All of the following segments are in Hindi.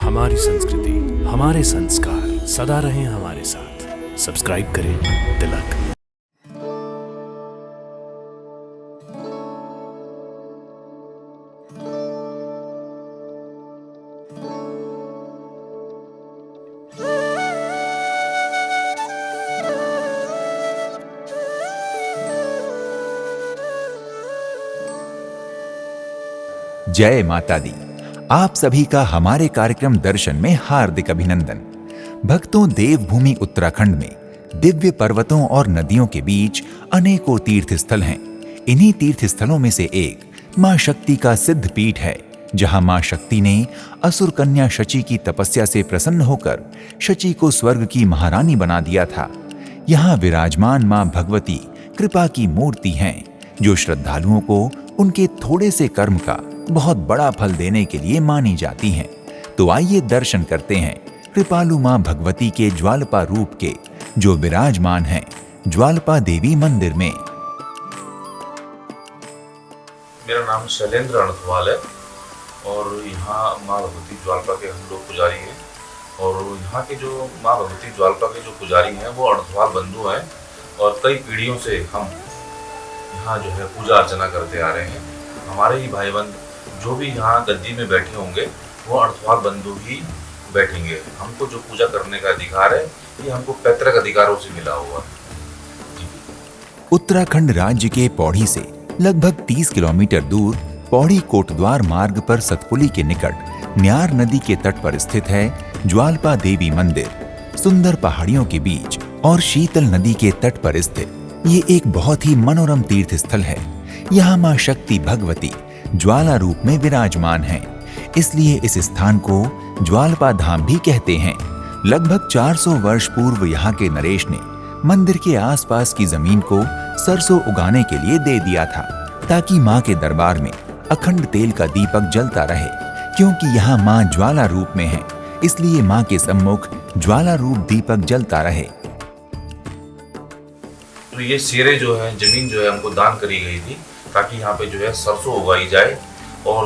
हमारी संस्कृति, हमारे संस्कार सदा रहें हमारे साथ। सब्सक्राइब करें तिलक। जय माता दी। आप सभी का हमारे कार्यक्रम दर्शन में हार्दिक अभिनंदन। भक्तों, देवभूमि उत्तराखंड में दिव्य पर्वतों और नदियों के बीच अनेकों तीर्थ स्थल हैं। इन्हीं तीर्थ स्थलों में से एक मां शक्ति का सिद्ध पीठ है, जहां मां शक्ति ने असुर कन्या शची की तपस्या से प्रसन्न होकर शची को स्वर्ग की महारानी बना दिया था। यहाँ विराजमान मां भगवती कृपा की मूर्ति हैं, जो श्रद्धालुओं को उनके थोड़े से कर्म का बहुत बड़ा फल देने के लिए मानी जाती हैं। तो आइए दर्शन करते हैं कृपालु मां भगवती के ज्वालपा रूप के, जो विराजमान हैं ज्वालपा देवी मंदिर में। मेरा नाम शैलेंद्र अणथवाल है और यहाँ मां भगवती ज्वालपा के हम लोग पुजारी हैं। और यहाँ के जो मां भगवती ज्वालपा के जो पुजारी हैं वो अणथवाल बंधु हैं और कई पीढ़ियों से हम यहाँ जो है पूजा अर्चना करते आ रहे हैं। हमारे ही भाई बंद जो भी यहाँ गद्दी में बैठे होंगे वो अणथवाल बंधु ही बैठेंगे। हमको जो पूजा करने का अधिकार है ये हमको पैतृक अधिकारों से मिला हुआ है। उत्तराखंड राज्य के पौड़ी से लगभग 30 किलोमीटर दूर पौड़ी कोटद्वार मार्ग पर सतपुली के निकट न्यार नदी के तट पर स्थित है ज्वालपा देवी मंदिर। सुंदर पहाड़ियों के बीच और शीतल नदी के तट पर स्थित ये एक बहुत ही मनोरम तीर्थ स्थल है। यहाँ मां शक्ति भगवती ज्वाला रूप में विराजमान है, इसलिए इस स्थान को ज्वालपा धाम भी कहते हैं। लगभग 400 वर्ष पूर्व यहाँ के नरेश ने मंदिर के आसपास की जमीन को सरसों उगाने के लिए दे दिया था, ताकि मां के दरबार में अखंड तेल का दीपक जलता रहे। क्योंकि यहाँ मां ज्वाला रूप में है, इसलिए मां के सम्मुख ज्वाला रूप दीपक जलता रहे। तो ये सेरे जो है, जमीन जो है हमको दान करी गई थी, ताकि यहाँ पे जो है सरसों उगाई जाए और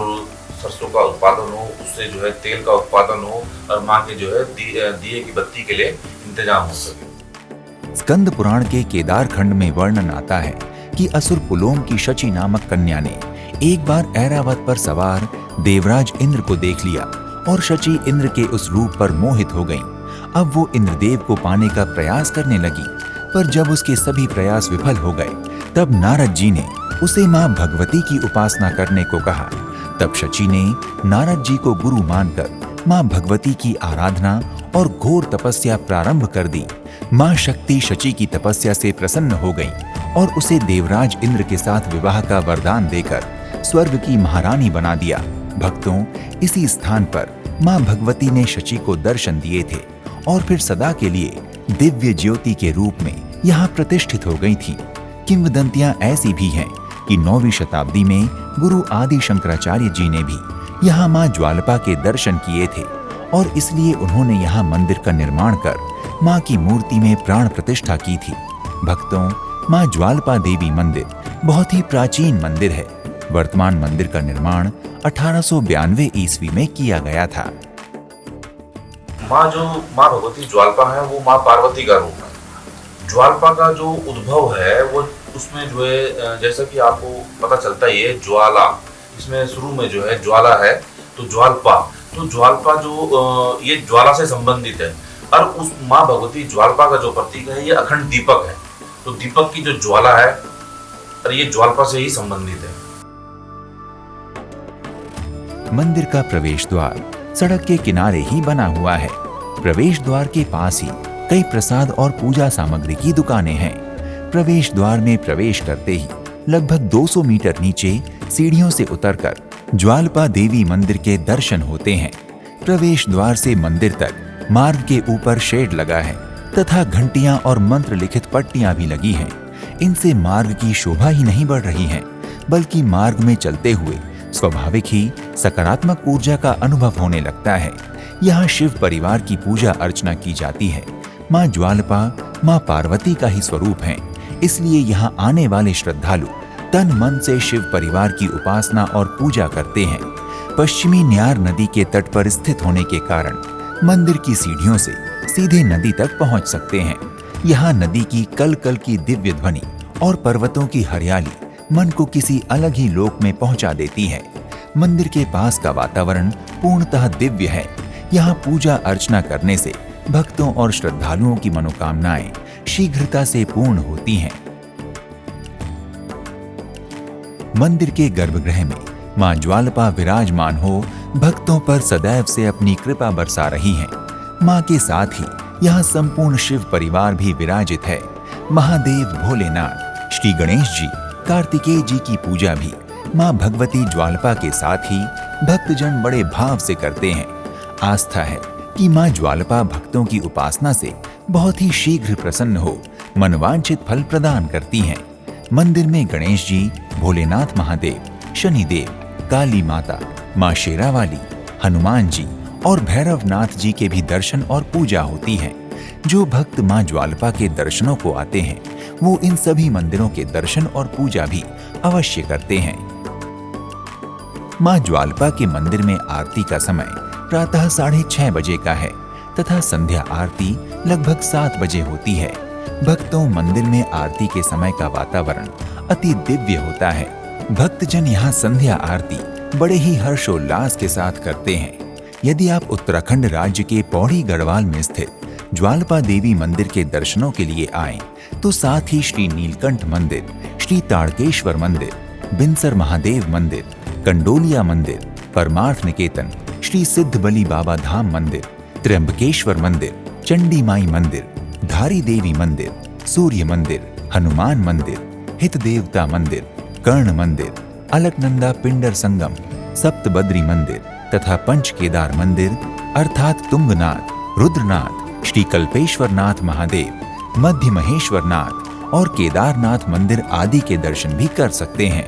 सरसों का उत्पादन हो, उससे जो है तेल का उत्पादन हो और माँ के जो है दिए की बत्ती के लिए इंतजाम हो सके। स्कंद पुराण के केदार खंड में वर्णन आता है कि असुर पुलोम की शची नामक कन्या ने एक बार ऐरावत पर सवार देवराज इंद्र को देख लिया और शची इंद्र के उस रूप पर मोहित हो गईं। अब वो इंद्रदेव को पाने का प्रयास करने लगी, पर जब उसके सभी प्रयास विफल हो गए, तब नारद जी ने उसे मां भगवती की उपासना करने को कहा। तब शची ने नारद जी को गुरु मानकर मां भगवती की आराधना और घोर तपस्या प्रारंभ कर दी। मां शक्ति शची की तपस्या से प्रसन्न हो गईं और उसे देवराज इंद्र के साथ विवाह का वरदान देकर स्वर्ग की महारानी बना दिया। भक्तों, इसी स्थान पर मां भगवती ने शची को दर्शन दिए थे और फिर सदा के लिए दिव्य ज्योति के रूप में यहाँ प्रतिष्ठित हो गई थी। किंवदंतियां ऐसी भी हैं कि 9वीं शताब्दी में गुरु आदि शंकराचार्य जी ने भी यहाँ मां ज्वालपा के दर्शन किए थे और इसलिए उन्होंने यहाँ मंदिर का निर्माण कर मां की मूर्ति में प्राण प्रतिष्ठा की थी। भक्तों, मां ज्वालपा देवी मंदिर बहुत ही प्राचीन मंदिर है। वर्तमान मंदिर का निर्माण 1892 ईस्वी में किया गया था। मां भगवती ज्वालपा है वो मां पार्वती का रूप है। ज्वालपा का जो उद्भव है वो उसमें जो है, जैसा कि आपको पता चलता ही है, ज्वाला, इसमें शुरू में जो है ज्वाला है, तो ज्वालपा, तो ज्वालपा जो ये ज्वाला से संबंधित है। और उस मां भगवती ज्वालपा का जो प्रतीक है ये अखंड दीपक है, तो दीपक की जो ज्वाला है और ये ज्वालपा से ही संबंधित है। मंदिर का प्रवेश द्वार सड़क के किनारे ही बना हुआ है। प्रवेश द्वार के पास ही कई प्रसाद और पूजा सामग्री की दुकानें हैं। प्रवेश द्वार में प्रवेश करते ही लगभग 200 मीटर नीचे सीढ़ियों से उतरकर ज्वालपा देवी मंदिर के दर्शन होते हैं। प्रवेश द्वार से मंदिर तक मार्ग के ऊपर शेड लगा है तथा घंटियां और मंत्र लिखित पट्टियां भी लगी हैं। इनसे मार्ग की शोभा ही नहीं बढ़ रही है, बल्कि मार्ग में चलते हुए स्वाभाविक ही सकारात्मक ऊर्जा का अनुभव होने लगता है। यहाँ शिव परिवार की पूजा अर्चना की जाती है। मां ज्वालपा मां पार्वती का ही स्वरूप है, इसलिए यहाँ आने वाले श्रद्धालु तन मन से शिव परिवार की उपासना और पूजा करते हैं। पश्चिमी न्यार नदी के तट पर स्थित होने के कारण मंदिर की सीढ़ियों से सीधे नदी तक पहुंच सकते हैं। यहाँ नदी की कल कल की दिव्य ध्वनि और पर्वतों की हरियाली मन को किसी अलग ही लोक में पहुंचा देती है। मंदिर के पास का वातावरण पूर्णतः दिव्य है। यहाँ पूजा अर्चना करने से भक्तों और श्रद्धालुओं की मनोकामनाएं शीघ्रता से पूर्ण होती हैं। मंदिर के गर्भगृह में मां ज्वालपा विराजमान हो भक्तों पर सदैव से अपनी कृपा बरसा रही हैं। मां के साथ ही यहाँ संपूर्ण शिव परिवार भी विराजित है। महादेव भोलेनाथ, श्री गणेश जी, कार्तिकेय जी की पूजा भी मां भगवती ज्वालपा के साथ ही भक्तजन बड़े भाव से करते हैं। आस्था है कि मां ज्वालपा भक्तों की उपासना से बहुत ही शीघ्र प्रसन्न हो मनवांछित फल प्रदान करती हैं। मंदिर में गणेश जी, भोलेनाथ महादेव, शनिदेव, काली माता, मां शेरावाली, हनुमान जी और भैरवनाथ जी के भी दर्शन और पूजा होती है। जो भक्त मां ज्वालपा के दर्शनों को आते हैं वो इन सभी मंदिरों के दर्शन और पूजा भी अवश्य करते हैं। मां ज्वालपा के मंदिर में आरती का समय प्रातः 6:30 बजे का है तथा संध्या आरती लगभग 7 बजे होती है। भक्तों, मंदिर में आरती के समय का वातावरण अति दिव्य होता है। भक्तजन यहाँ संध्या आरती बड़े ही हर्षोल्लास के साथ करते हैं। यदि आप उत्तराखंड राज्य के पौड़ी गढ़वाल में स्थित ज्वालपा देवी मंदिर के दर्शनों के लिए आएं, तो साथ ही श्री नीलकंठ मंदिर, श्री ताड़केश्वर मंदिर, बिनसर महादेव मंदिर, कंडोलिया मंदिर, परमार्थ निकेतन, श्री सिद्ध बली बाबा धाम मंदिर, त्र्यंबकेश्वर मंदिर, चंडी माई मंदिर, धारी देवी मंदिर, सूर्य मंदिर, हनुमान मंदिर, हित देवता मंदिर, कर्ण मंदिर, अलकनंदा पिंडर संगम, सप्तबद्री मंदिर तथा पंच केदार मंदिर अर्थात तुंगनाथ, रुद्रनाथ, श्री कल्पेश्वरनाथ महादेव, मध्य महेश्वरनाथ और केदारनाथ मंदिर आदि के दर्शन भी कर सकते हैं।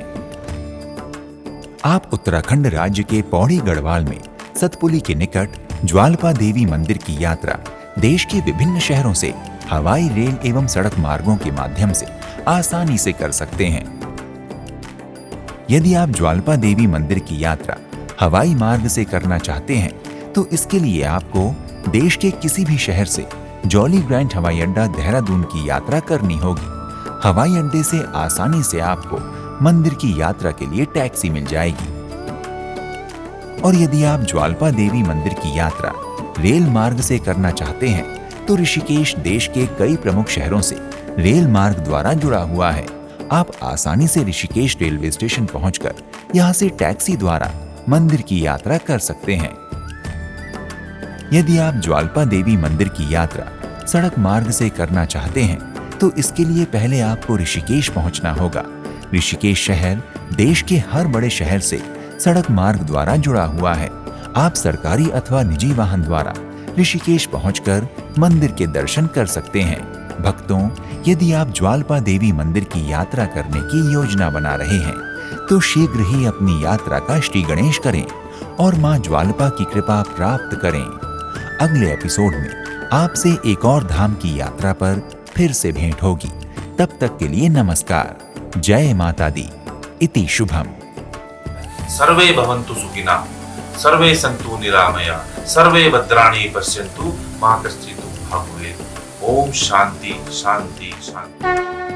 आप उत्तराखंड राज्य के पौड़ी गढ़वाल में सतपुली के निकट ज्वालपा देवी मंदिर की यात्रा देश के विभिन्न शहरों से हवाई, रेल एवं सड़क मार्गों के माध्यम से आसानी से कर सकते हैं। यदि आप ज्वालपा देवी मंदिर की यात्रा हवाई मार्ग से करना चाहते हैं तो इसके लिए आपको देश के किसी भी शहर से जॉली ग्रांट हवाई अड्डा देहरादून की यात्रा करनी होगी। हवाई अड्डे से आसानी से आपको मंदिर की यात्रा के लिए टैक्सी मिल जाएगी। और यदि आप ज्वालपा देवी मंदिर की यात्रा रेल मार्ग से करना चाहते हैं तो ऋषिकेश देश के कई प्रमुख शहरों से रेल मार्ग द्वारा जुड़ा हुआ है। आप आसानी से ऋषिकेश रेलवे स्टेशन पहुंचकर यहां से टैक्सी द्वारा मंदिर की यात्रा कर सकते हैं। यदि आप ज्वालपा देवी मंदिर की यात्रा सड़क मार्ग से करना चाहते हैं तो इसके लिए पहले आपको ऋषिकेश पहुंचना होगा। ऋषिकेश शहर देश के हर बड़े शहर से सड़क मार्ग द्वारा जुड़ा हुआ है। आप सरकारी अथवा निजी वाहन द्वारा ऋषिकेश पहुंचकर मंदिर के दर्शन कर सकते हैं। भक्तों, यदि आप ज्वालपा देवी मंदिर की यात्रा करने की योजना बना रहे हैं तो शीघ्र ही अपनी यात्रा का श्री गणेश करें और मां ज्वालपा की कृपा प्राप्त करें। अगले एपिसोड में आपसे एक और धाम की यात्रा पर फिर से भेंट होगी। तब तक के लिए नमस्कार। जय माता दी। इति शुभम। सर्वे भवन्तु सुखिनः, सर्वे सन्तु निरामया, सर्वे भद्राणि पश्यन्तु, मा कश्चित् दुःखं भवेत्। ओम शांति शांति शांति।